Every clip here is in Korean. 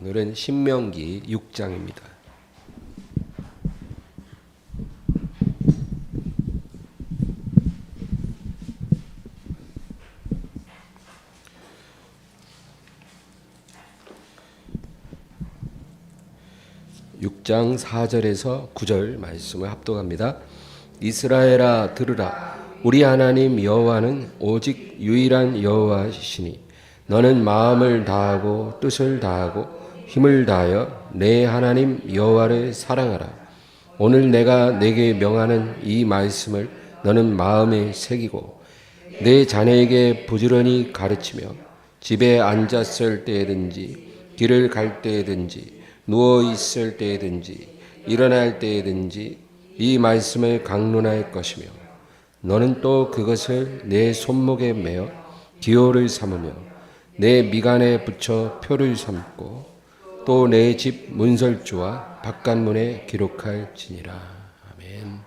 오늘은 신명기 6장입니다. 육 장 4절에서 9절 말씀을 합독합니다. 이스라엘아 들으라. 우리 하나님 여호와는 오직 유일한 여호와시니 너는 마음을 다하고 뜻을 다하고 힘을 다하여 내 하나님 여호와를 사랑하라. 오늘 내가 내게 명하는 이 말씀을 너는 마음에 새기고 내 자녀에게 부지런히 가르치며 집에 앉았을 때든지 길을 갈 때든지 누워 있을 때든지 일어날 때든지 이 말씀을 강론할 것이며 너는 또 그것을 내 손목에 매어 기호를 삼으며 내 미간에 붙여 표를 삼고 또 내 집 문설주와 바깥문에 기록할지니라. 아멘.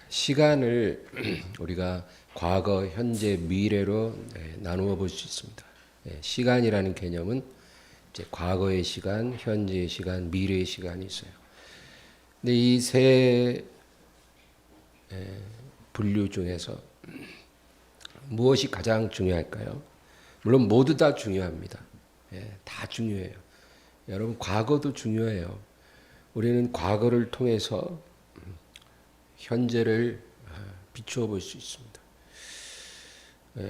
시간을 우리가 과거, 현재, 미래로 나누어 볼 수 있습니다. 시간이라는 개념은 이제 과거의 시간, 현재의 시간, 미래의 시간이 있어요. 근데 이 세 분류 중에서 무엇이 가장 중요할까요? 물론 모두 다 중요합니다. 다 중요해요. 여러분, 과거도 중요해요. 우리는 과거를 통해서 현재를 비추어 볼 수 있습니다.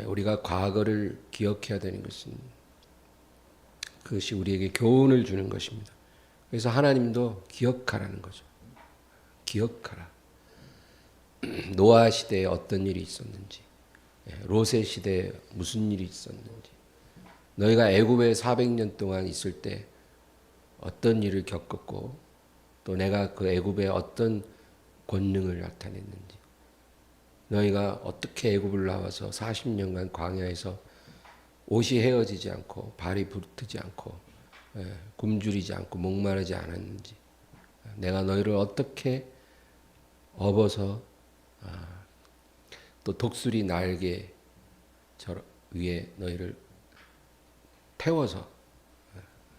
우리가 과거를 기억해야 되는 것은 그것이 우리에게 교훈을 주는 것입니다. 그래서 하나님도 기억하라는 거죠. 기억하라. 노아 시대에 어떤 일이 있었는지, 롯의 시대에 무슨 일이 있었는지, 너희가 애굽에 400년 동안 있을 때 어떤 일을 겪었고 또 내가 그 애굽에 어떤 권능을 나타냈는지, 너희가 어떻게 애굽을 나와서 40년간 광야에서 옷이 헤어지지 않고 발이 부르트지 않고 굶주리지 않고 목마르지 않았는지, 내가 너희를 어떻게 업어서 또 독수리 날개 위에 너희를 태워서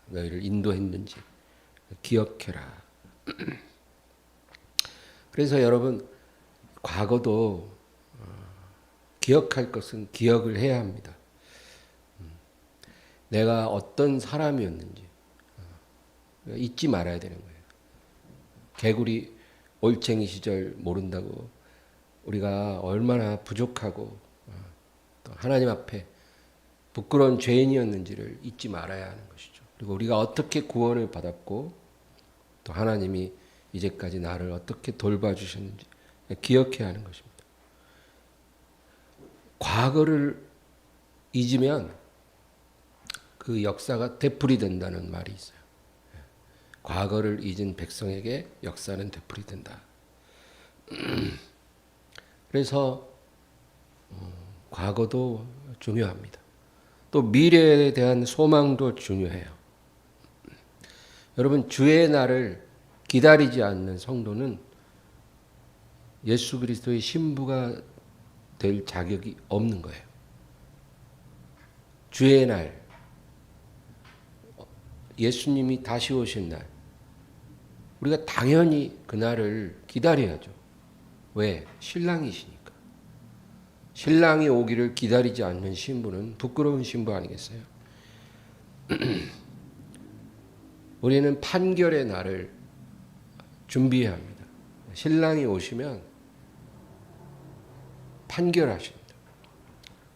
너희를 인도했는지 기억해라. 그래서 여러분, 과거도 기억할 것은 기억을 해야 합니다. 내가 어떤 사람이었는지 잊지 말아야 되는 거예요. 개구리 올챙이 시절 모른다고 우리가 얼마나 부족하고 또 하나님 앞에 부끄러운 죄인이었는지를 잊지 말아야 하는 것이죠. 그리고 우리가 어떻게 구원을 받았고 또 하나님이 이제까지 나를 어떻게 돌봐주셨는지 기억해야 하는 것입니다. 과거를 잊으면 그 역사가 되풀이된다는 말이 있어요. 과거를 잊은 백성에게 역사는 되풀이된다. 그래서 과거도 중요합니다. 또 미래에 대한 소망도 중요해요. 여러분, 주의 날을 기다리지 않는 성도는 예수 그리스도의 신부가 될 자격이 없는 거예요. 주의 날, 예수님이 다시 오신 날, 우리가 당연히 그날을 기다려야죠. 왜? 신랑이시니까. 신랑이 오기를 기다리지 않는 신부는 부끄러운 신부 아니겠어요? 우리는 판결의 날을 준비해야 합니다. 신랑이 오시면 판결하십니다.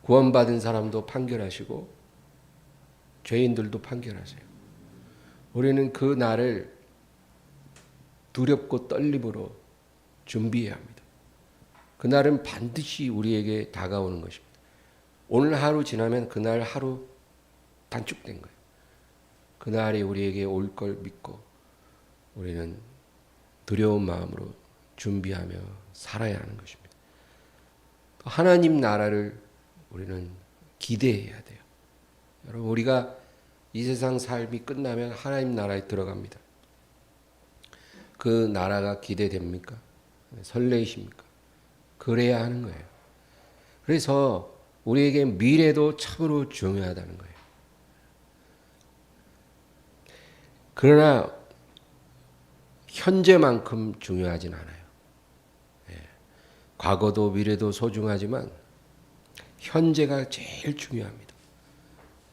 구원받은 사람도 판결하시고 죄인들도 판결하세요. 우리는 그 날을 두렵고 떨림으로 준비해야 합니다. 그날은 반드시 우리에게 다가오는 것입니다. 오늘 하루 지나면 그날 하루 단축된 거예요. 그날이 우리에게 올 걸 믿고 우리는 두려운 마음으로 준비하며 살아야 하는 것입니다. 하나님 나라를 우리는 기대해야 돼요. 여러분, 우리가 이 세상 삶이 끝나면 하나님 나라에 들어갑니다. 그 나라가 기대됩니까? 설레이십니까? 그래야 하는 거예요. 그래서 우리에게 미래도 참으로 중요하다는 거예요. 그러나 현재만큼 중요하진 않아요. 과거도 미래도 소중하지만 현재가 제일 중요합니다.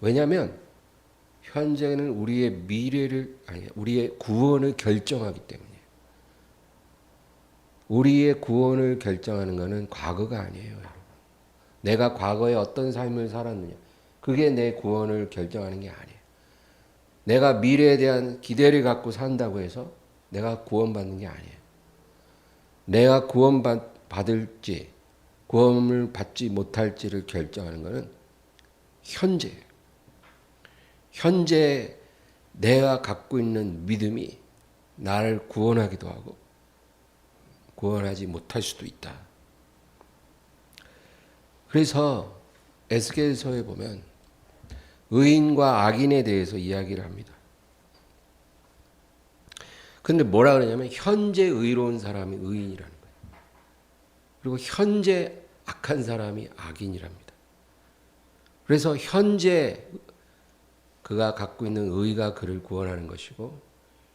왜냐하면 현재는 우리의 우리의 구원을 결정하기 때문이에요. 우리의 구원을 결정하는 것은 과거가 아니에요, 여러분. 내가 과거에 어떤 삶을 살았느냐, 그게 내 구원을 결정하는 게 아니에요. 내가 미래에 대한 기대를 갖고 산다고 해서 내가 구원받는 게 아니에요. 내가 구원받을지 구원을 받지 못할지를 결정하는 것은 현재예요. 현재 내가 갖고 있는 믿음이 나를 구원하기도 하고 구원하지 못할 수도 있다. 그래서 에스겔서에 보면 의인과 악인에 대해서 이야기를 합니다. 근데 뭐라 그러냐면 현재 의로운 사람이 의인이라는 거예요. 그리고 현재 악한 사람이 악인이랍니다. 그래서 현재 그가 갖고 있는 의가 그를 구원하는 것이고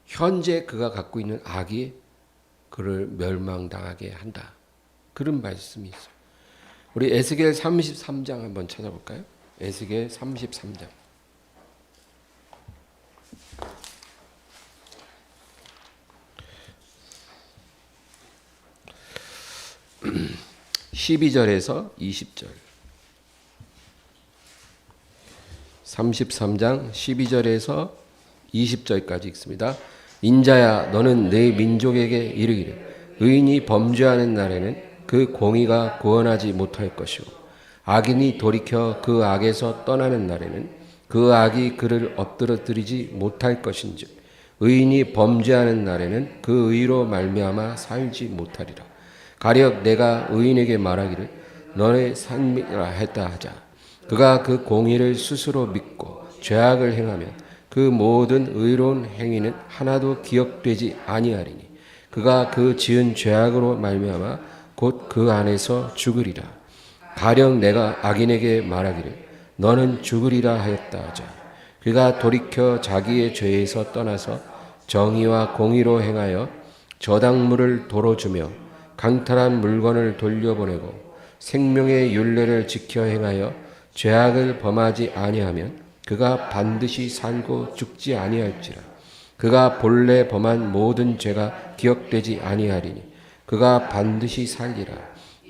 현재 그가 갖고 있는 악이 그를 멸망당하게 한다. 그런 말씀이 있어요. 우리 에스겔 33장 한번 찾아볼까요? 에스겔 33장. 12절에서 20절. 33장 12절에서 20절까지 읽습니다. 인자야 너는 내 민족에게 이르기를 의인이 범죄하는 날에는 그 공의가 구원하지 못할 것이고 악인이 돌이켜 그 악에서 떠나는 날에는 그 악이 그를 엎드러뜨리지 못할 것인즉 의인이 범죄하는 날에는 그 의로 말미암아 살지 못하리라. 가령 내가 의인에게 말하기를 너의 삶이라 했다 하자. 그가 그 공의를 스스로 믿고 죄악을 행하면 그 모든 의로운 행위는 하나도 기억되지 아니하리니 그가 그 지은 죄악으로 말미암아 곧 그 안에서 죽으리라. 가령 내가 악인에게 말하기를 너는 죽으리라 하였다 하자. 그가 돌이켜 자기의 죄에서 떠나서 정의와 공의로 행하여 저당물을 도로 주며 강탈한 물건을 돌려보내고 생명의 율례를 지켜 행하여 죄악을 범하지 아니하면 그가 반드시 살고 죽지 아니할지라. 그가 본래 범한 모든 죄가 기억되지 아니하리니 그가 반드시 살리라.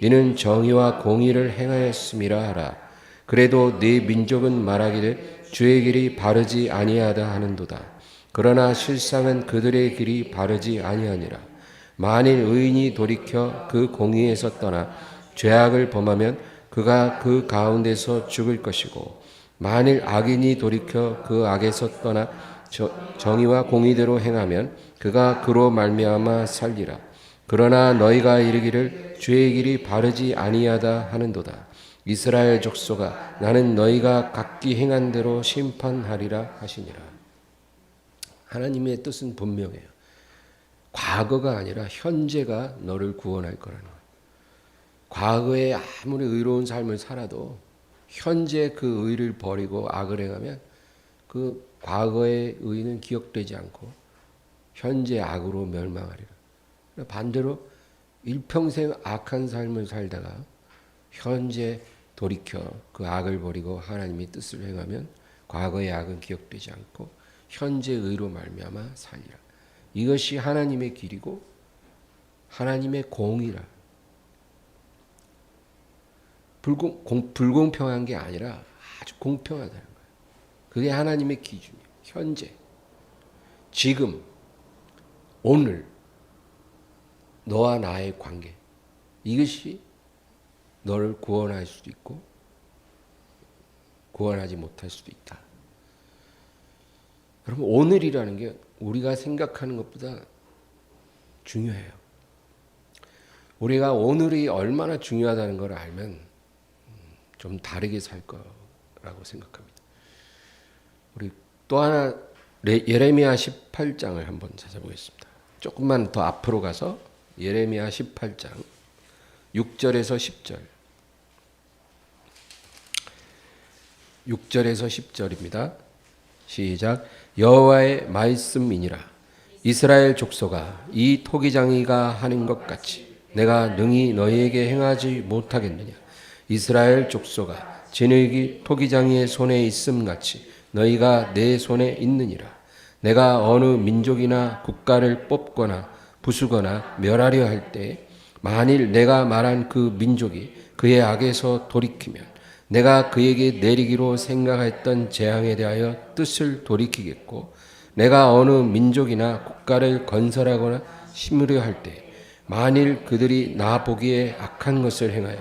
이는 정의와 공의를 행하였음이라 하라. 그래도 네 민족은 말하기를 주의 길이 바르지 아니하다 하는도다. 그러나 실상은 그들의 길이 바르지 아니하니라. 만일 의인이 돌이켜 그 공의에서 떠나 죄악을 범하면 그가 그 가운데서 죽을 것이고 만일 악인이 돌이켜 그 악에서 떠나 정의와 공의대로 행하면 그가 그로 말미암아 살리라. 그러나 너희가 이르기를 주의 길이 바르지 아니하다 하는도다. 이스라엘 족속아 나는 너희가 각기 행한 대로 심판하리라 하시니라. 하나님의 뜻은 분명해요. 과거가 아니라 현재가 너를 구원할 거라는 거예요. 과거에 아무리 의로운 삶을 살아도 현재 그 의를 버리고 악을 행하면 그 과거의 의는 기억되지 않고 현재 악으로 멸망하리라. 반대로 일평생 악한 삶을 살다가 현재 돌이켜 그 악을 버리고 하나님의 뜻을 행하면 과거의 악은 기억되지 않고 현재 의로 말미암아 살리라. 이것이 하나님의 길이고 하나님의 공이라. 불공평한 게 아니라 아주 공평하다는 거예요. 그게 하나님의 기준이에요. 현재, 지금, 오늘 너와 나의 관계, 이것이 너를 구원할 수도 있고 구원하지 못할 수도 있다. 여러분, 오늘이라는 게 우리가 생각하는 것보다 중요해요. 우리가 오늘이 얼마나 중요하다는 걸 알면 좀 다르게 살 거라고 생각합니다. 우리 또 하나 예레미야 18장을 한번 찾아보겠습니다. 조금만 더 앞으로 가서 예레미야 18장 6절에서 10절. 6절에서 10절입니다. 시작. 여호와의 말씀이니라. 이스라엘 족속아, 이 토기장이가 하는 것 같이 내가 능히 너희에게 행하지 못하겠느냐. 이스라엘 족속아, 진흙이 토기장이의 손에 있음 같이 너희가 내 손에 있느니라. 내가 어느 민족이나 국가를 뽑거나 부수거나 멸하려 할 때 만일 내가 말한 그 민족이 그의 악에서 돌이키면 내가 그에게 내리기로 생각했던 재앙에 대하여 뜻을 돌이키겠고, 내가 어느 민족이나 국가를 건설하거나 심으려 할 때 만일 그들이 나 보기에 악한 것을 행하여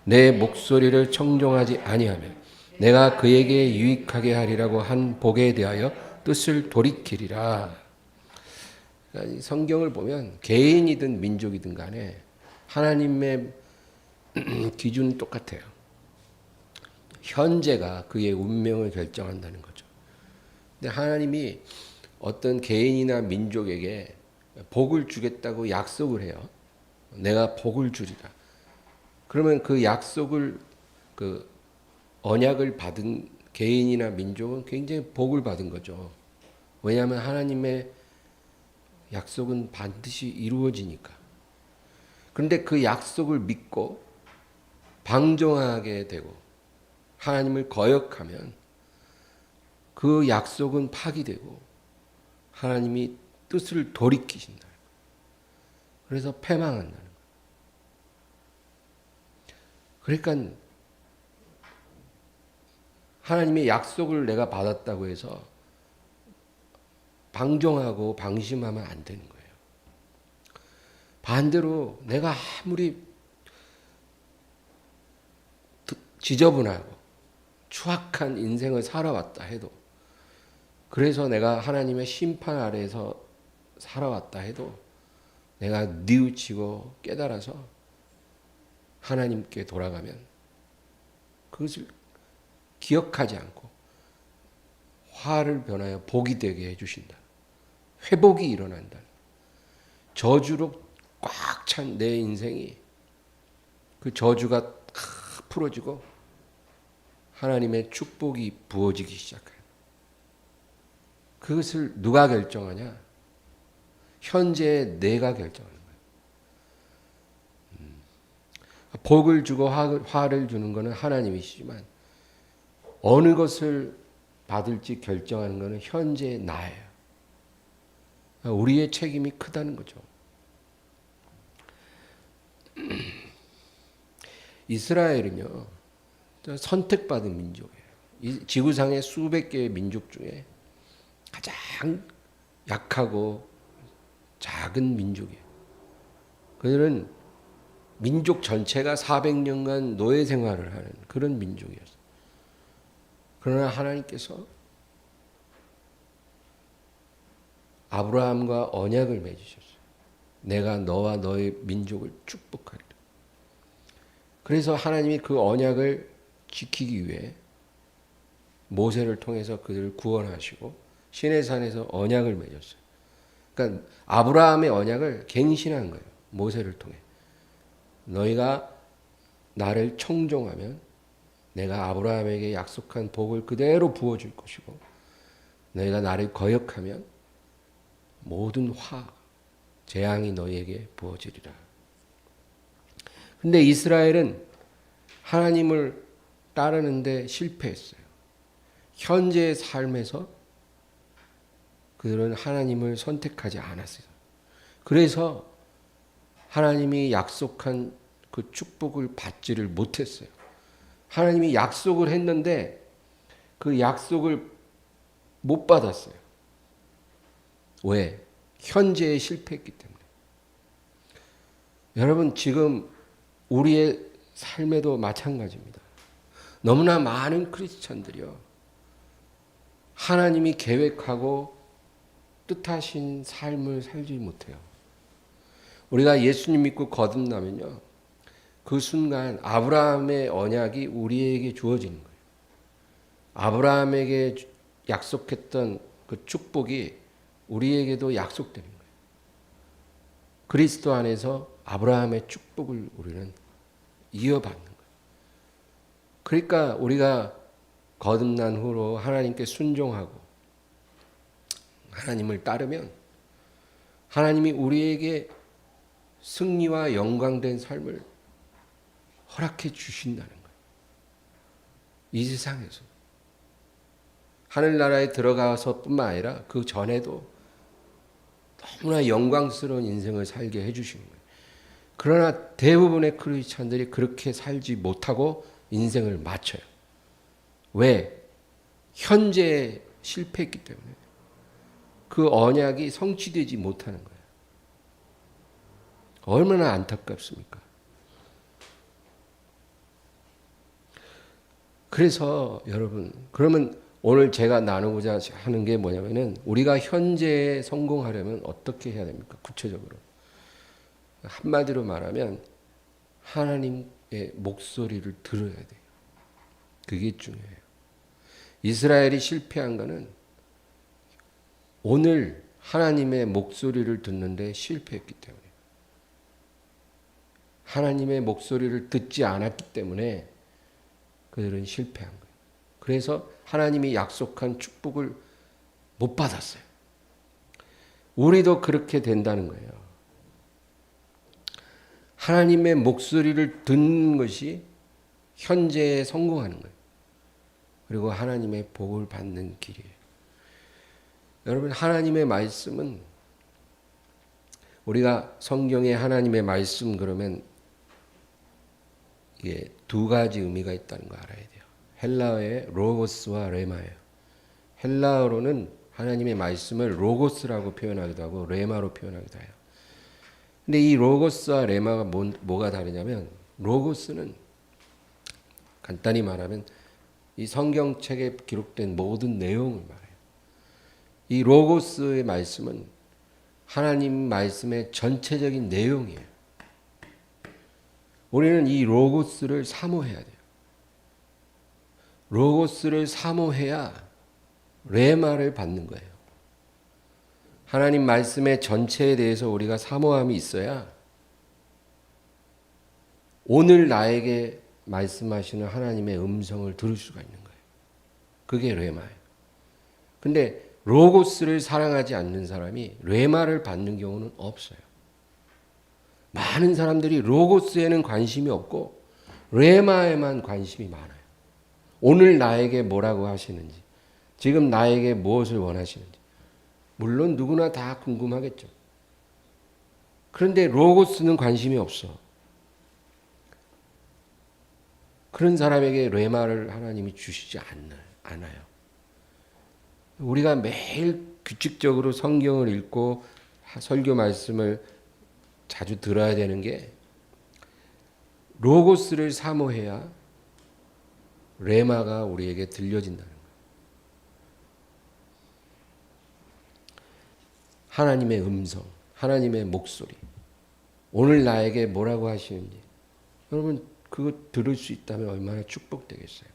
내 목소리를 청종하지 아니하면 내가 그에게 유익하게 하리라고 한 복에 대하여 뜻을 돌이키리라. 그러니까 성경을 보면 개인이든 민족이든 간에 하나님의 기준은 똑같아요. 현재가 그의 운명을 결정한다는 거죠. 근데 하나님이 어떤 개인이나 민족에게 복을 주겠다고 약속을 해요. 내가 복을 주리라. 그러면 그 약속을, 그 언약을 받은 개인이나 민족은 굉장히 복을 받은 거죠. 왜냐하면 하나님의 약속은 반드시 이루어지니까. 그런데 그 약속을 믿고 방종하게 되고 하나님을 거역하면 그 약속은 파기되고 하나님이 뜻을 돌이키신다. 그래서 패망한다는 거예요. 그러니까 하나님의 약속을 내가 받았다고 해서 방종하고 방심하면 안 되는 거예요. 반대로 내가 아무리 지저분하고 추악한 인생을 살아왔다 해도, 그래서 내가 하나님의 심판 아래에서 살아왔다 해도 내가 뉘우치고 깨달아서 하나님께 돌아가면 그것을 기억하지 않고 화를 변하여 복이 되게 해주신다. 회복이 일어난다. 저주로 꽉 찬 내 인생이 그 저주가 풀어지고 하나님의 축복이 부어지기 시작해요. 그것을 누가 결정하냐? 현재 내가 결정하는 거예요. 복을 주고 화를 주는 것은 하나님이시지만 어느 것을 받을지 결정하는 것은 현재 나예요. 우리의 책임이 크다는 거죠. 이스라엘은요, 선택받은 민족이에요. 이 지구상의 수백 개의 민족 중에 가장 약하고 작은 민족이에요. 그들은 민족 전체가 400년간 노예 생활을 하는 그런 민족이었어요. 그러나 하나님께서 아브라함과 언약을 맺으셨어요. 내가 너와 너의 민족을 축복하리라. 그래서 하나님이 그 언약을 지키기 위해 모세를 통해서 그들을 구원하시고 시내산에서 언약을 맺었어요. 그러니까 아브라함의 언약을 갱신한 거예요. 모세를 통해. 너희가 나를 청종하면 내가 아브라함에게 약속한 복을 그대로 부어줄 것이고, 너희가 나를 거역하면 모든 재앙이 너희에게 부어지리라. 근데 이스라엘은 하나님을 따르는데 실패했어요. 현재의 삶에서 그들은 하나님을 선택하지 않았어요. 그래서 하나님이 약속한 그 축복을 받지를 못했어요. 하나님이 약속을 했는데 그 약속을 못 받았어요. 왜? 현재에 실패했기 때문에. 여러분, 지금 우리의 삶에도 마찬가지입니다. 너무나 많은 크리스천들이요, 하나님이 계획하고 뜻하신 삶을 살지 못해요. 우리가 예수님 믿고 거듭나면요, 그 순간 아브라함의 언약이 우리에게 주어지는 거예요. 아브라함에게 약속했던 그 축복이 우리에게도 약속되는 거예요. 그리스도 안에서 아브라함의 축복을 우리는 이어받는 거예요. 그러니까 우리가 거듭난 후로 하나님께 순종하고 하나님을 따르면 하나님이 우리에게 승리와 영광된 삶을 허락해 주신다는 거예요. 이 세상에서. 하늘나라에 들어가서뿐만 아니라 그 전에도 너무나 영광스러운 인생을 살게 해주시는 거예요. 그러나 대부분의 크리스찬들이 그렇게 살지 못하고 인생을 마쳐요. 왜? 현재에 실패했기 때문에. 그 언약이 성취되지 못하는 거예요. 얼마나 안타깝습니까? 그래서 여러분, 그러면 오늘 제가 나누고자 하는 게 뭐냐면은 우리가 현재에 성공하려면 어떻게 해야 됩니까? 구체적으로. 한마디로 말하면 하나님의 목소리를 들어야 돼요. 그게 중요해요. 이스라엘이 실패한 거는 오늘 하나님의 목소리를 듣는데 실패했기 때문에, 하나님의 목소리를 듣지 않았기 때문에 그들은 실패한 거예요. 그래서 하나님이 약속한 축복을 못 받았어요. 우리도 그렇게 된다는 거예요. 하나님의 목소리를 듣는 것이 현재에 성공하는 거예요. 그리고 하나님의 복을 받는 길이에요. 여러분, 하나님의 말씀은, 우리가 성경에 하나님의 말씀 그러면 이게 두 가지 의미가 있다는 거 알아야 돼요. 헬라어의 로고스와 레마예요. 헬라어로는 하나님의 말씀을 로고스라고 표현하기도 하고 레마로 표현하기도 해요. 근데 이 로고스와 레마가 뭐가 다르냐면, 로고스는 간단히 말하면 이 성경책에 기록된 모든 내용을 말해요. 이 로고스의 말씀은 하나님 말씀의 전체적인 내용이에요. 우리는 이 로고스를 사모해야 돼요. 로고스를 사모해야 레마를 받는 거예요. 하나님 말씀의 전체에 대해서 우리가 사모함이 있어야 오늘 나에게 말씀하시는 하나님의 음성을 들을 수가 있는 거예요. 그게 레마예요. 근데 로고스를 사랑하지 않는 사람이 레마를 받는 경우는 없어요. 많은 사람들이 로고스에는 관심이 없고 레마에만 관심이 많아요. 오늘 나에게 뭐라고 하시는지, 지금 나에게 무엇을 원하시는지. 물론 누구나 다 궁금하겠죠. 그런데 로고스는 관심이 없어. 그런 사람에게 레마를 하나님이 주시지 않아요. 우리가 매일 규칙적으로 성경을 읽고 설교 말씀을 자주 들어야 되는 게, 로고스를 사모해야 레마가 우리에게 들려진다는 거예요. 하나님의 음성, 하나님의 목소리, 오늘 나에게 뭐라고 하시는지, 여러분 그거 들을 수 있다면 얼마나 축복되겠어요.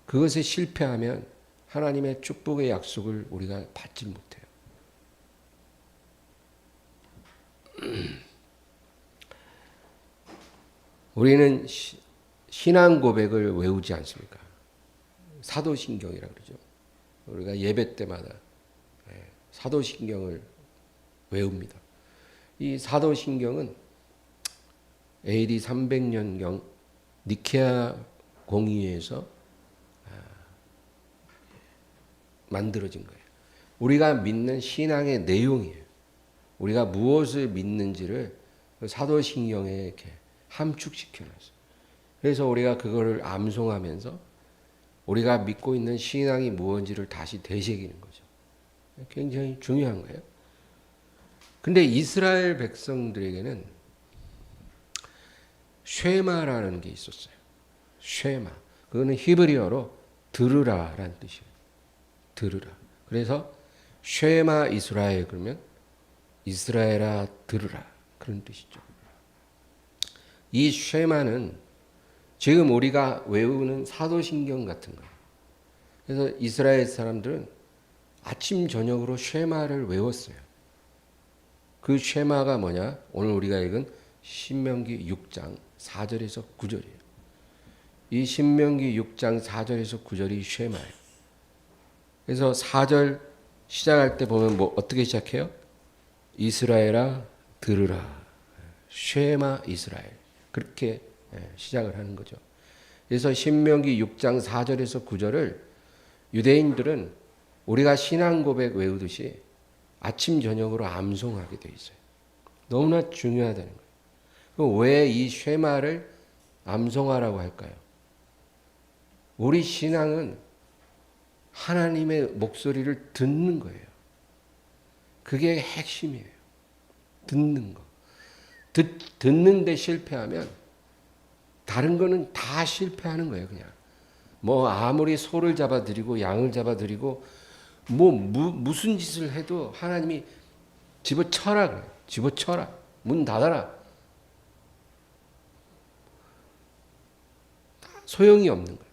그것에 실패하면 하나님의 축복의 약속을 우리가 받지 못해요. 우리는 신앙 고백을 외우지 않습니까? 사도신경이라고 그러죠. 우리가 예배 때마다 사도신경을 외웁니다. 이 사도신경은 AD 300년경 니케아 공의회에서 만들어진 거예요. 우리가 믿는 신앙의 내용이에요. 우리가 무엇을 믿는지를 사도신경에 이렇게 함축시켜놨어요. 그래서 우리가 그거를 암송하면서 우리가 믿고 있는 신앙이 무엇인지를 다시 되새기는 거죠. 굉장히 중요한 거예요. 근데 이스라엘 백성들에게는 쉐마라는 게 있었어요. 쉐마. 그거는 히브리어로 들으라라는 뜻이에요. 들으라. 그래서 쉐마 이스라엘 그러면 이스라엘아 들으라 그런 뜻이죠. 이 쉐마는 지금 우리가 외우는 사도신경 같은 거예요. 그래서 이스라엘 사람들은 아침 저녁으로 쉐마를 외웠어요. 그 쉐마가 뭐냐? 오늘 우리가 읽은 신명기 6장 4절에서 9절이에요. 이 신명기 6장 4절에서 9절이 쉐마예요. 그래서 4절 시작할 때 보면 뭐 어떻게 시작해요? 이스라엘아 들으라. 쉐마 이스라엘. 그렇게 시작을 하는 거죠. 그래서 신명기 6장 4절에서 9절을 유대인들은 우리가 신앙 고백 외우듯이 아침 저녁으로 암송하게 돼 있어요. 너무나 중요하다는 거예요. 왜 이 쉐마를 암송하라고 할까요? 우리 신앙은 하나님의 목소리를 듣는 거예요. 그게 핵심이에요. 듣는 거. 듣는데 실패하면 다른 거는 다 실패하는 거예요. 그냥 뭐 아무리 소를 잡아드리고 양을 잡아드리고 뭐 무슨 짓을 해도 하나님이 집어쳐라 그래요. 집어쳐라. 문 닫아라. 소용이 없는 거예요.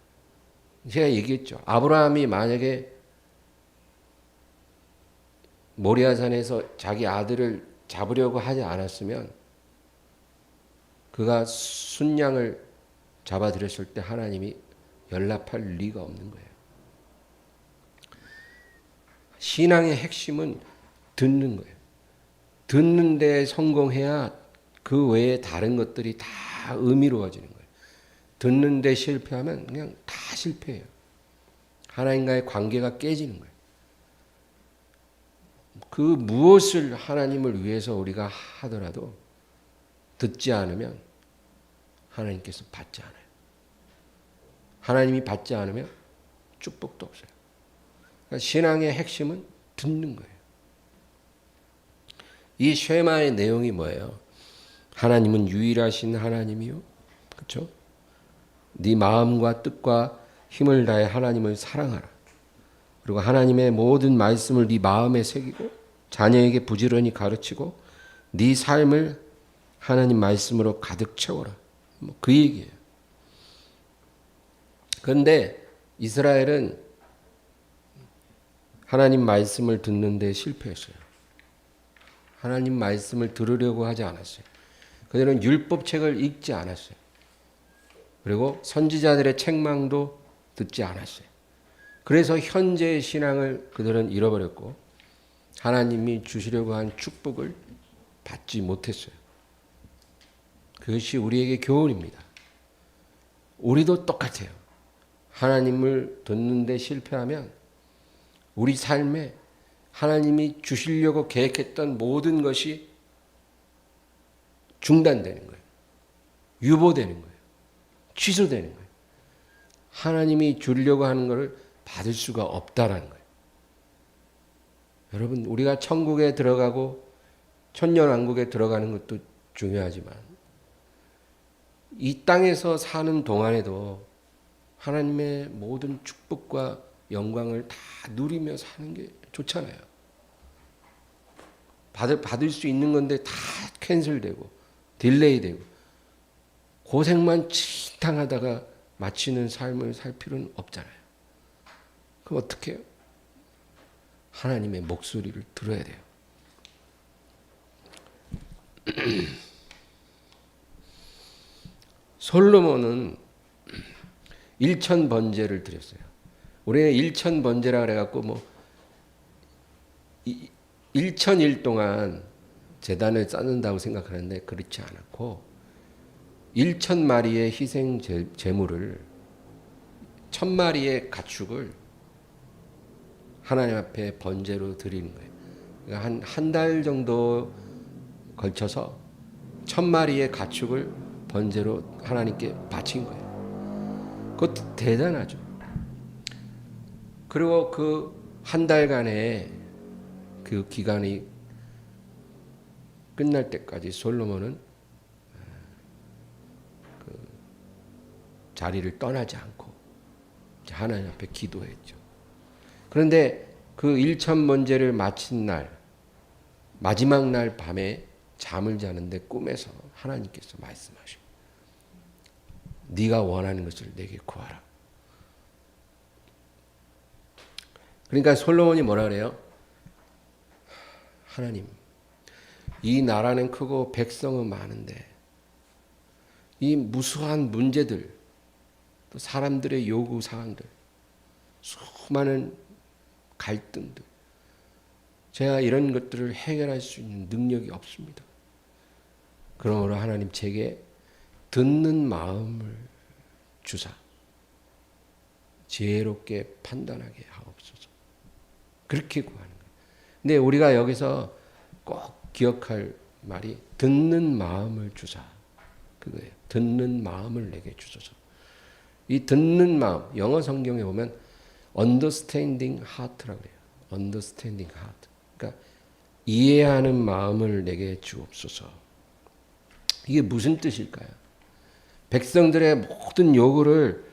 제가 얘기했죠. 아브라함이 만약에 모리아산에서 자기 아들을 잡으려고 하지 않았으면 그가 순양을 잡아들였을 때 하나님이 연락할 리가 없는 거예요. 신앙의 핵심은 듣는 거예요. 듣는 데 성공해야 그 외에 다른 것들이 다 의미로워지는 거예요. 듣는 데 실패하면 그냥 다 실패해요. 하나님과의 관계가 깨지는 거예요. 그 무엇을 하나님을 위해서 우리가 하더라도 듣지 않으면 하나님께서 받지 않아요. 하나님이 받지 않으면 축복도 없어요. 그러니까 신앙의 핵심은 듣는 거예요. 이 쉐마의 내용이 뭐예요? 하나님은 유일하신 하나님이요. 그렇죠? 네 마음과 뜻과 힘을 다해 하나님을 사랑하라. 그리고 하나님의 모든 말씀을 네 마음에 새기고 자녀에게 부지런히 가르치고 네 삶을 하나님 말씀으로 가득 채워라. 뭐 그 얘기예요. 그런데 이스라엘은 하나님 말씀을 듣는데 실패했어요. 하나님 말씀을 들으려고 하지 않았어요. 그들은 율법책을 읽지 않았어요. 그리고 선지자들의 책망도 듣지 않았어요. 그래서 현재의 신앙을 그들은 잃어버렸고 하나님이 주시려고 한 축복을 받지 못했어요. 그것이 우리에게 교훈입니다. 우리도 똑같아요. 하나님을 듣는데 실패하면 우리 삶에 하나님이 주시려고 계획했던 모든 것이 중단되는 거예요. 유보되는 거예요. 취소되는 거예요. 하나님이 주려고 하는 것을 받을 수가 없다라는 거예요. 여러분, 우리가 천국에 들어가고 천년왕국에 들어가는 것도 중요하지만 이 땅에서 사는 동안에도 하나님의 모든 축복과 영광을 다 누리며 사는 게 좋잖아요. 받을 수 있는 건데 다 캔슬되고 딜레이되고 고생만 진탕하다가 마치는 삶을 살 필요는 없잖아요. 그럼 어떻게 해요? 하나님의 목소리를 들어야 돼요. 솔로몬은 1,000번제를 드렸어요. 우리는 1,000번제라 그래갖고 뭐 1,000일 동안 제단을 쌓는다고 생각하는데 그렇지 않았고 1,000마리의 희생 제물을 1,000마리의 가축을 하나님 앞에 번제로 드리는 거예요. 그러니까 한 달 정도 걸쳐서 1,000마리의 가축을 번제로 하나님께 바친 거예요. 그것도 대단하죠. 그리고 그 한 달간의 그 기간이 끝날 때까지 솔로몬은 그 자리를 떠나지 않고 하나님 앞에 기도했죠. 그런데 그 1,000번제를 마친 날 마지막 날 밤에 잠을 자는데 꿈에서 하나님께서 말씀하시고 네가 원하는 것을 내게 구하라. 그러니까 솔로몬이 뭐라 그래요? 하나님, 이 나라는 크고 백성은 많은데 이 무수한 문제들, 또 사람들의 요구 사항들, 수많은 갈등들, 제가 이런 것들을 해결할 수 있는 능력이 없습니다. 그러므로 하나님 제게 듣는 마음을 주사 지혜롭게 판단하게 하옵소서. 그렇게 구하는 거예요. 근데 우리가 여기서 꼭 기억할 말이 듣는 마음을 주사 그거예요. 듣는 마음을 내게 주소서. 이 듣는 마음, 영어 성경에 보면 understanding heart라고 그래요. understanding heart. 그러니까 이해하는 마음을 내게 주옵소서. 이게 무슨 뜻일까요? 백성들의 모든 요구를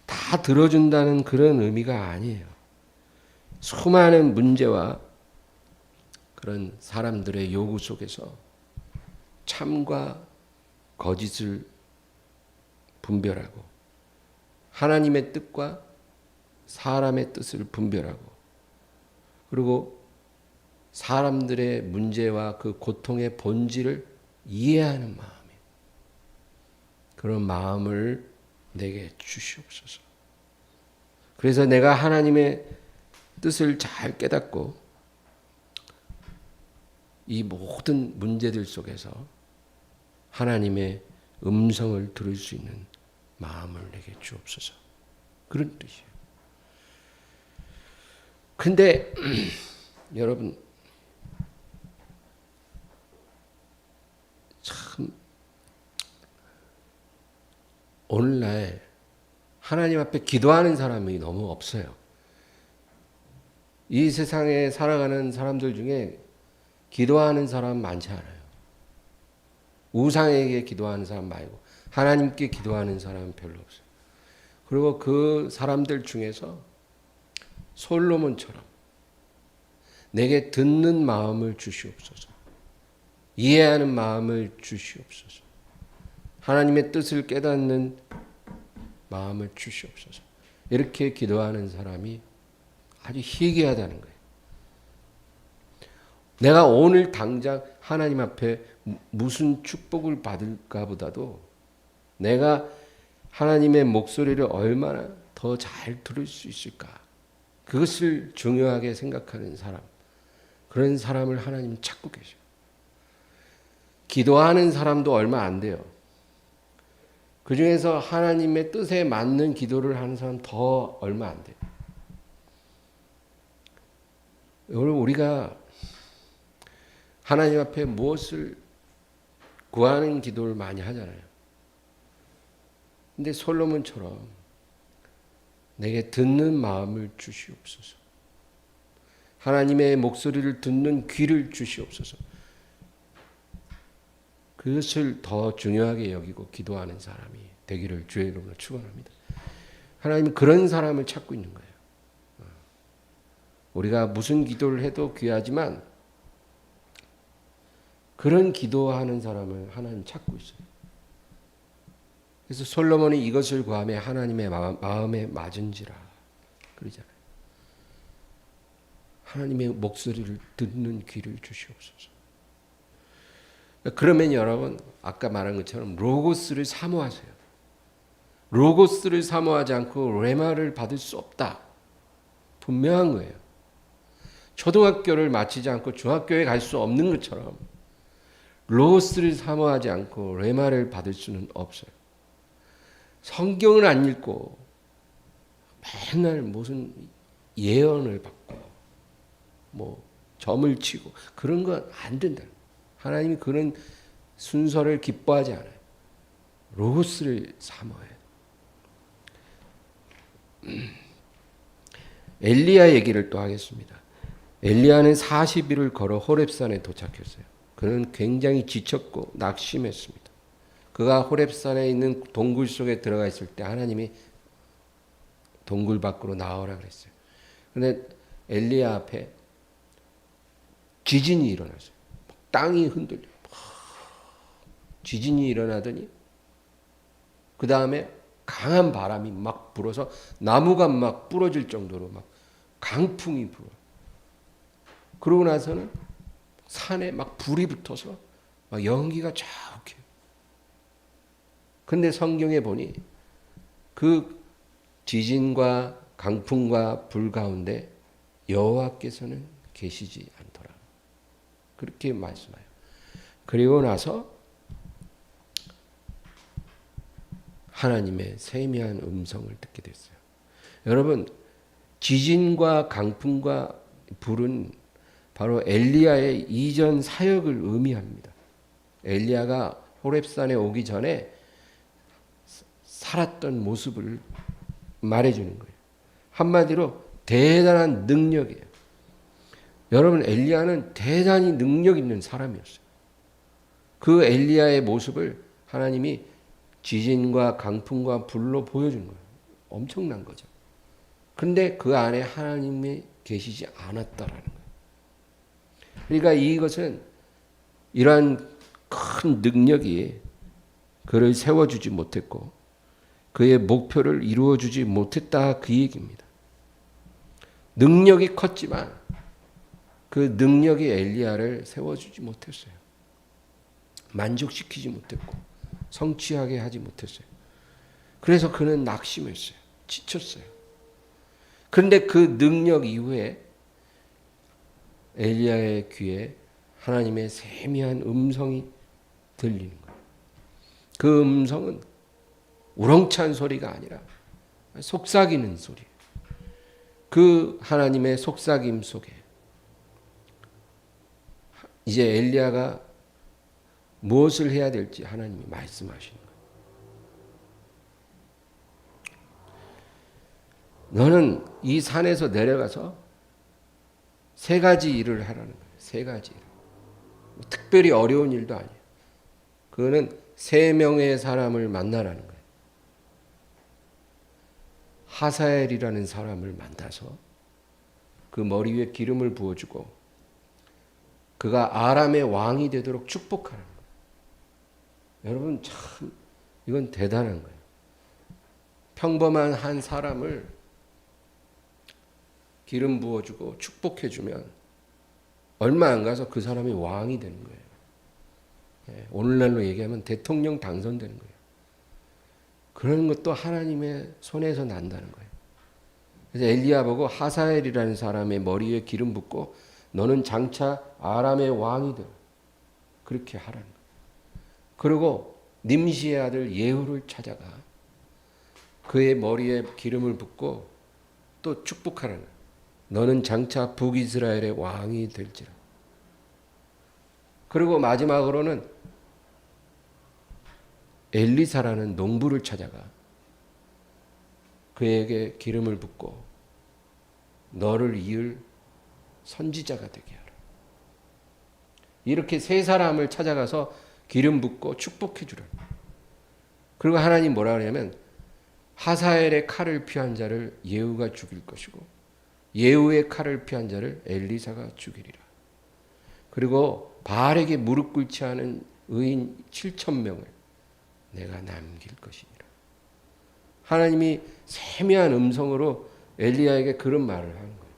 다 들어준다는 그런 의미가 아니에요. 수많은 문제와 그런 사람들의 요구 속에서 참과 거짓을 분별하고 하나님의 뜻과 사람의 뜻을 분별하고 그리고 사람들의 문제와 그 고통의 본질을 이해하는 마음이에요. 그런 마음을 내게 주시옵소서. 그래서 내가 하나님의 뜻을 잘 깨닫고 이 모든 문제들 속에서 하나님의 음성을 들을 수 있는 마음을 내게 주옵소서. 그런 뜻이에요. 근데 여러분 참 오늘날 하나님 앞에 기도하는 사람이 너무 없어요. 이 세상에 살아가는 사람들 중에 기도하는 사람 많지 않아요. 우상에게 기도하는 사람 말고 하나님께 기도하는 사람은 별로 없어요. 그리고 그 사람들 중에서 솔로몬처럼 내게 듣는 마음을 주시옵소서. 이해하는 마음을 주시옵소서. 하나님의 뜻을 깨닫는 마음을 주시옵소서. 이렇게 기도하는 사람이 아주 희귀하다는 거예요. 내가 오늘 당장 하나님 앞에 무슨 축복을 받을까 보다도 내가 하나님의 목소리를 얼마나 더 잘 들을 수 있을까? 그것을 중요하게 생각하는 사람, 그런 사람을 하나님은 찾고 계셔요. 기도하는 사람도 얼마 안 돼요. 그 중에서 하나님의 뜻에 맞는 기도를 하는 사람 더 얼마 안 돼요. 여러분 우리가 하나님 앞에 무엇을 구하는 기도를 많이 하잖아요. 근데 솔로몬처럼 내게 듣는 마음을 주시옵소서. 하나님의 목소리를 듣는 귀를 주시옵소서. 그것을 더 중요하게 여기고 기도하는 사람이 되기를 주의 이름으로 축원합니다. 하나님은 그런 사람을 찾고 있는 거예요. 우리가 무슨 기도를 해도 귀하지만 그런 기도하는 사람을 하나님 찾고 있어요. 그래서 솔로몬이 이것을 구하며 하나님의 마음에 맞은지라 그러잖아요. 하나님의 목소리를 듣는 귀를 주시옵소서. 그러면 여러분 아까 말한 것처럼 로고스를 사모하세요. 로고스를 사모하지 않고 레마를 받을 수 없다. 분명한 거예요. 초등학교를 마치지 않고 중학교에 갈 수 없는 것처럼 로고스를 사모하지 않고 레마를 받을 수는 없어요. 성경을 안 읽고 맨날 무슨 예언을 받고 뭐 점을 치고 그런 건 안 된다. 하나님이 그런 순서를 기뻐하지 않아요. 로고스를 사모해요. 엘리야 얘기를 또 하겠습니다. 엘리야는 40일을 걸어 호렙산에 도착했어요. 그는 굉장히 지쳤고 낙심했습니다. 그가 호렙산에 있는 동굴 속에 들어가 있을 때 하나님이 동굴 밖으로 나오라 그랬어요. 그런데 엘리야 앞에 지진이 일어났어요. 땅이 흔들려. 지진이 일어나더니 그 다음에 강한 바람이 막 불어서 나무가 막 부러질 정도로 막 강풍이 불어. 그러고 나서는 산에 막 불이 붙어서 막 연기가 자욱해요. 근데 성경에 보니 그 지진과 강풍과 불 가운데 여호와께서는 계시지 않더라. 그렇게 말씀해요. 그리고 나서 하나님의 세미한 음성을 듣게 됐어요. 여러분, 지진과 강풍과 불은 바로 엘리야의 이전 사역을 의미합니다. 엘리야가 호렙산에 오기 전에 살았던 모습을 말해주는 거예요. 한마디로 대단한 능력이에요. 여러분, 엘리야는 대단히 능력 있는 사람이었어요. 그 엘리야의 모습을 하나님이 지진과 강풍과 불로 보여준 거예요. 엄청난 거죠. 근데 그 안에 하나님이 계시지 않았다라는 거예요. 그러니까 이것은 이러한 큰 능력이 그를 세워주지 못했고 그의 목표를 이루어주지 못했다, 그 얘기입니다. 능력이 컸지만 그 능력이 엘리야를 세워주지 못했어요. 만족시키지 못했고 성취하게 하지 못했어요. 그래서 그는 낙심했어요. 지쳤어요. 그런데 그 능력 이후에 엘리야의 귀에 하나님의 세미한 음성이 들리는 거예요. 그 음성은 우렁찬 소리가 아니라 속삭이는 소리예요. 그 하나님의 속삭임 속에 이제 엘리야가 무엇을 해야 될지 하나님이 말씀하시는 거예요. 너는 이 산에서 내려가서 3가지 일을 하라는 거예요. 3가지 일. 특별히 어려운 일도 아니에요. 그거는 3명의 사람을 만나라는 거예요. 하사엘이라는 사람을 만나서 그 머리 위에 기름을 부어주고 그가 아람의 왕이 되도록 축복하는 거예요. 여러분, 참 이건 대단한 거예요. 평범한 한 사람을 기름 부어주고 축복해주면 얼마 안 가서 그 사람이 왕이 되는 거예요. 오늘날로 얘기하면 대통령 당선되는 거예요. 그런 것도 하나님의 손에서 난다는 거예요. 그래서 엘리야 보고 하사엘이라는 사람의 머리에 기름 붓고 너는 장차 아람의 왕이 되라. 그렇게 하라는 거예요. 그리고 님시의 아들 예후를 찾아가 그의 머리에 기름을 붓고 또 축복하라는 거예요. 너는 장차 북이스라엘의 왕이 될지라. 그리고 마지막으로는 엘리사라는 농부를 찾아가 그에게 기름을 붓고 너를 이을 선지자가 되게 하라. 이렇게 3사람을 찾아가서 기름 붓고 축복해 주라. 그리고 하나님 뭐라 그러냐면 하사엘의 칼을 피한 자를 예후가 죽일 것이고 예후의 칼을 피한 자를 엘리사가 죽이리라. 그리고 바알에게 무릎 꿇지 않은 의인 7,000명을 내가 남길 것이니라. 하나님이 세미한 음성으로 엘리야에게 그런 말을 하는 거예요.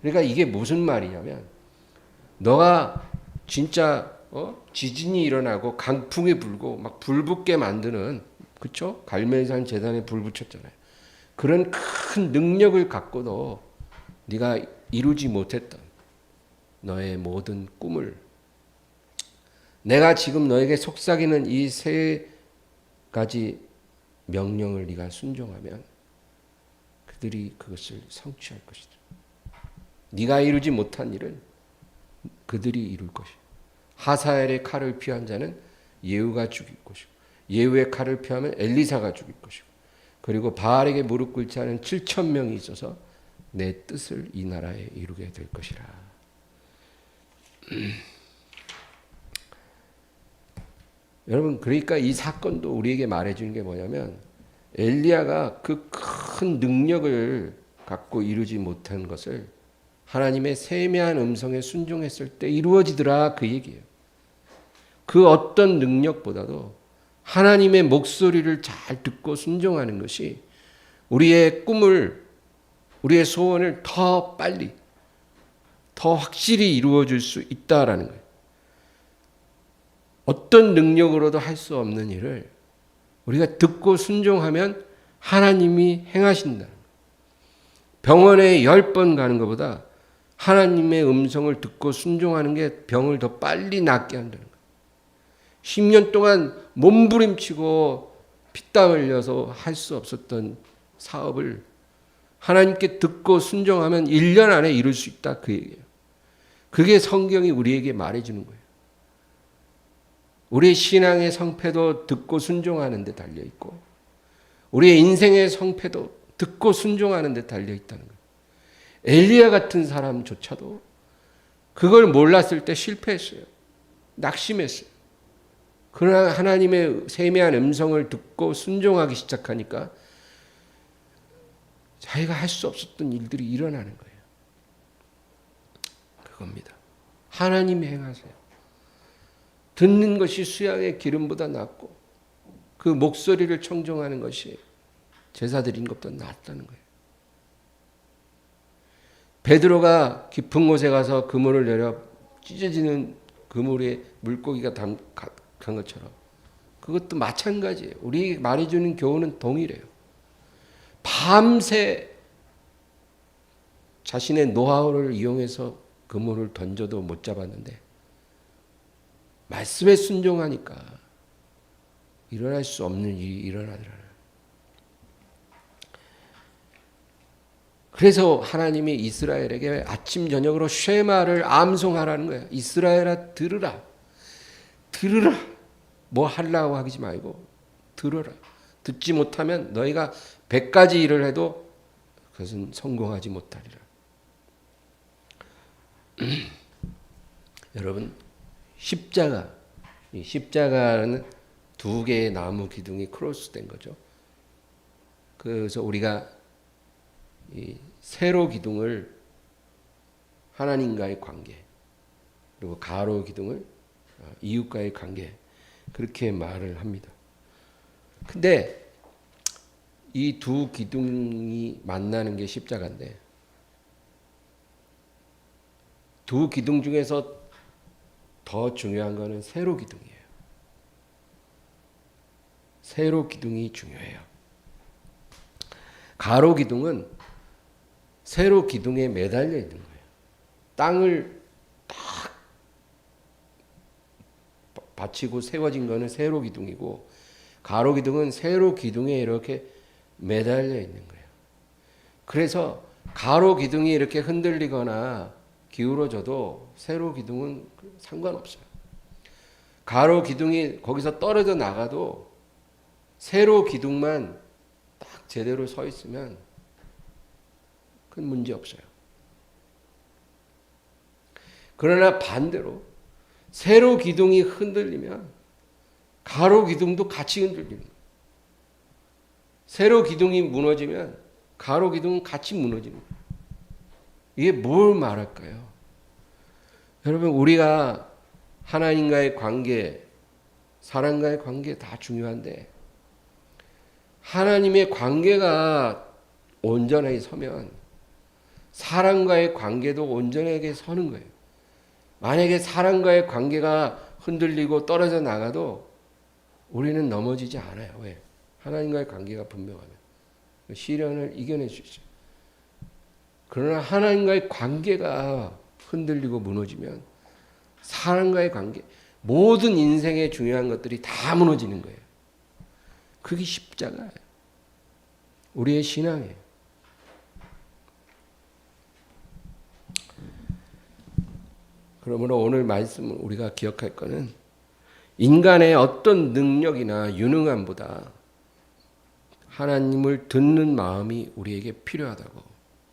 그러니까 이게 무슨 말이냐면 너가 진짜 지진이 일어나고 강풍이 불고 막 불붙게 만드는, 그렇죠? 갈멜산 제단에 불 붙였잖아요. 그런 큰 능력을 갖고도 네가 이루지 못했던 너의 모든 꿈을 내가 지금 너에게 속삭이는 이 3가지 명령을 네가 순종하면 그들이 그것을 성취할 것이다. 네가 이루지 못한 일은 그들이 이룰 것이다. 하사엘의 칼을 피한 자는 예후가 죽일 것이고 예후의 칼을 피하면 엘리사가 죽일 것이고 그리고 바알에게 무릎 꿇지 않은 7,000명이 있어서 내 뜻을 이 나라에 이루게 될 것이라. 여러분, 그러니까 이 사건도 우리에게 말해주는 게 뭐냐면 엘리야가 그 큰 능력을 갖고 이루지 못한 것을 하나님의 세미한 음성에 순종했을 때 이루어지더라, 그 얘기예요. 그 어떤 능력보다도 하나님의 목소리를 잘 듣고 순종하는 것이 우리의 꿈을, 우리의 소원을 더 빨리, 더 확실히 이루어질 수 있다라는 거예요. 어떤 능력으로도 할 수 없는 일을 우리가 듣고 순종하면 하나님이 행하신다. 병원에 10번 가는 것보다 하나님의 음성을 듣고 순종하는 게 병을 더 빨리 낫게 한다는 거예요. 10년 동안 몸부림치고 피땀 흘려서 할 수 없었던 사업을 하나님께 듣고 순종하면 1년 안에 이룰 수 있다, 그 얘기예요. 그게 성경이 우리에게 말해주는 거예요. 우리의 신앙의 성패도 듣고 순종하는 데 달려있고, 우리의 인생의 성패도 듣고 순종하는 데 달려있다는 거예요. 엘리야 같은 사람조차도 그걸 몰랐을 때 실패했어요. 낙심했어요. 그러나 하나님의 세미한 음성을 듣고 순종하기 시작하니까 자기가 할 수 없었던 일들이 일어나는 거예요. 그겁니다. 하나님이 행하세요. 듣는 것이 수양의 기름보다 낫고 그 목소리를 청종하는 것이 제사 드린 것보다 낫다는 거예요. 베드로가 깊은 곳에 가서 그물을 내려 찢어지는 그물에 물고기가 간 것처럼 그것도 마찬가지예요. 우리 말해주는 교훈은 동일해요. 밤새 자신의 노하우를 이용해서 그물을 던져도 못 잡았는데 말씀에 순종하니까 일어날 수 없는 일이 일어나더라고요. 그래서 하나님이 이스라엘에게 아침 저녁으로 쉐마를 암송하라는 거예요. 이스라엘아 들으라. 들으라. 뭐 하려고 하지 말고 들어라. 듣지 못하면 너희가 100가지 일을 해도 그것은 성공하지 못하리라. 여러분, 십자가, 이 십자가는 2개의 나무 기둥이 크로스된 거죠. 그래서 우리가 이 세로 기둥을 하나님과의 관계, 그리고 가로 기둥을 이웃과의 관계, 그렇게 말을 합니다. 근데 이 2 기둥이 만나는 게 십자가인데 2 기둥 중에서 더 중요한 거는 세로 기둥이에요. 세로 기둥이 중요해요. 가로 기둥은 세로 기둥에 매달려 있는 거예요. 땅을 딱 받치고 세워진 거는 세로 기둥이고, 가로 기둥은 세로 기둥에 이렇게 매달려 있는 거예요. 그래서 가로 기둥이 이렇게 흔들리거나 기울어져도 세로 기둥은 상관없어요. 가로 기둥이 거기서 떨어져 나가도 세로 기둥만 딱 제대로 서 있으면 큰 문제 없어요. 그러나 반대로 세로 기둥이 흔들리면 가로 기둥도 같이 흔들리는 거예요. 세로 기둥이 무너지면 가로 기둥은 같이 무너지는 거예요. 이게 뭘 말할까요? 여러분, 우리가 하나님과의 관계, 사람과의 관계 다 중요한데 하나님의 관계가 온전하게 서면 사람과의 관계도 온전하게 서는 거예요. 만약에 사람과의 관계가 흔들리고 떨어져 나가도 우리는 넘어지지 않아요. 왜? 하나님과의 관계가 분명하면 시련을 이겨낼 수 있어요. 그러나 하나님과의 관계가 흔들리고 무너지면 사람과의 관계, 모든 인생의 중요한 것들이 다 무너지는 거예요. 그게 십자가예요. 우리의 신앙이에요. 그러므로 오늘 말씀을 우리가 기억할 것은 인간의 어떤 능력이나 유능함보다 하나님을 듣는 마음이 우리에게 필요하다고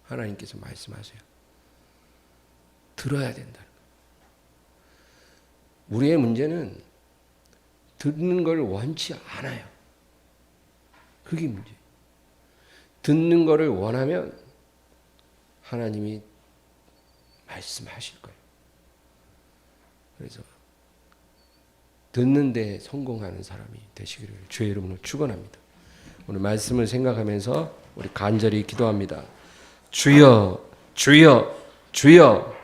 하나님께서 말씀하세요. 들어야 된다. 우리의 문제는 듣는 걸 원치 않아요. 그게 문제예요. 듣는 거를 원하면 하나님이 말씀하실 거예요. 그래서 듣는 데 성공하는 사람이 되시기를 주의 이름으로 축원합니다. 오늘 말씀을 생각하면서 우리 간절히 기도합니다. 주여, 주여, 주여.